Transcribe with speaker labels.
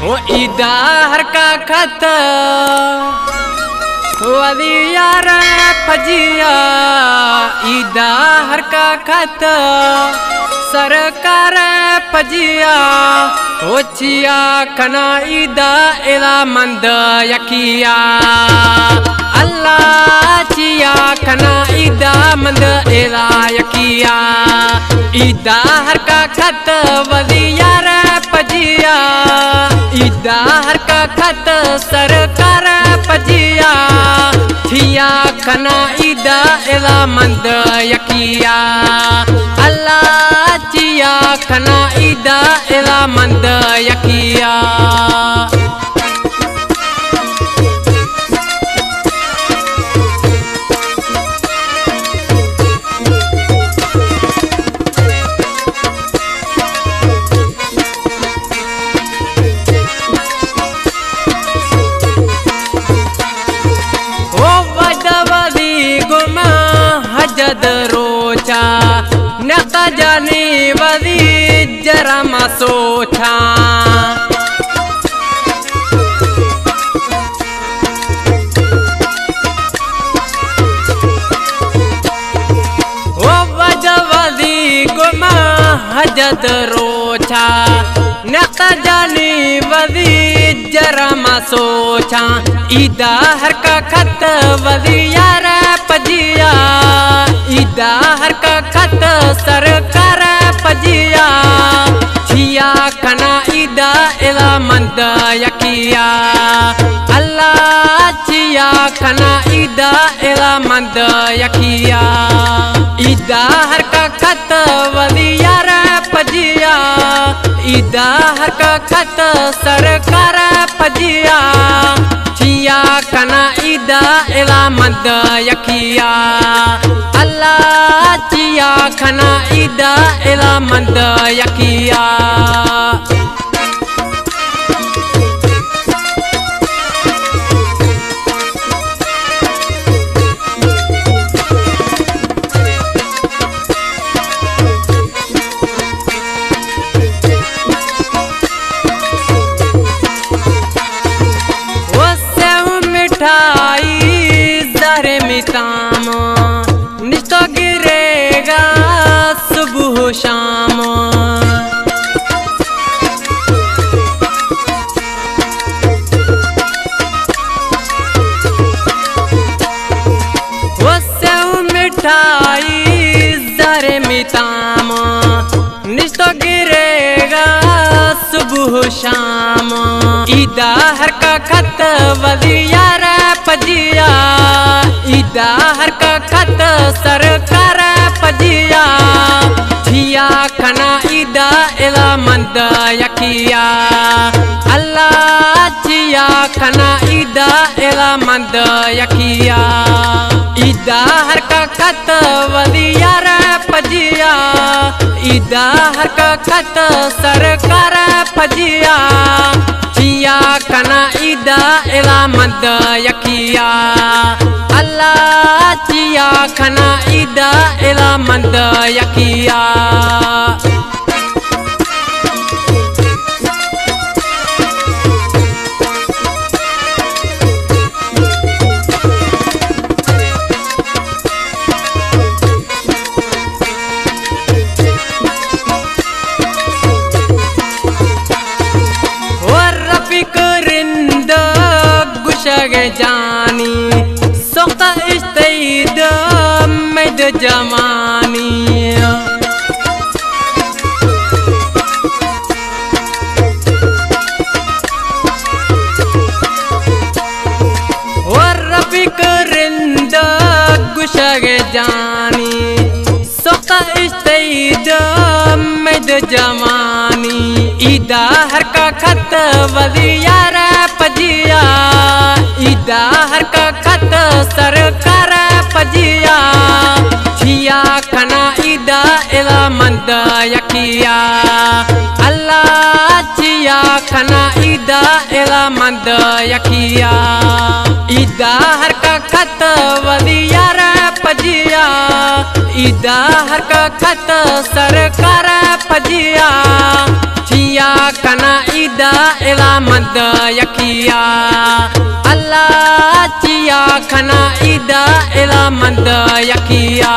Speaker 1: वो ईदा हर का खत वलियार फजिया ईदा हर का खत सरकार फजिया ओचिया कना ईदा इला मंद यकिया अल्लाह चिया कना ईदा मंद इला यकिया ईदा हर का खत वलियार फजिया ईदा हर का खत सरकार फजिया थिया कना ईदा इला मंद यकिया अल्लाह चिया कना ईदा इला मंद यकिया हजद रोचा नका जाने वाली जरा मा सोचा ओ वजवाली गुमा हजद रोचा नका जाने वाली जरा मा सोचा ईदा हर का खत वाली यार पजिया ईदा हर का खत सरकार पजिया छिया कना ईदा इला मंद यकिया अल्लाह छिया कना ईदा इला मंद यकिया ईदा हर का खत वलियार पजिया ईदा हर का खत सरकार पजिया छिया कना ईदा इला मंद यकिया अल्लाह चिया कना ईदा इला मंद यकिया जहरे मिताम निश्तो गिरेगा सुबह शाम वो सेव मिठाई जहरे मिताम निश्तो गिरेगा सुबह शाम ईदा हर का खत वलियार पजिया ईदा हर का खत सरकार पजिया छिया कना ईदा इला मंद यकिया अल्लाह छिया कना ईदा इला मंद यकिया ईदा हर का खत वलियार पजिया ईदा हर का खत सरकार पजिया छिया कना ईदा इला मंद यकिया अल्लाह छिया कना ईदा इला मंद यकिया गुशगे जानी सोता इस्तेद मैद जमानी और रबी करिंद गुशगे जानी सोता इस्तेद मैद जमानी ईदा हर का खत वलियार पजिया ईदा हर का खत सरकार पजिया छिया कना ईदा इला मंद यकिया अल्लाह छिया कना ईदा इला मंद यकिया ईदा हर का खत वलियार पजिया ईदा हर खत सरकार पजिया चिया कना ईदा इला मद यकिया अल्लाह चिया कना ईदा इला मद यकिया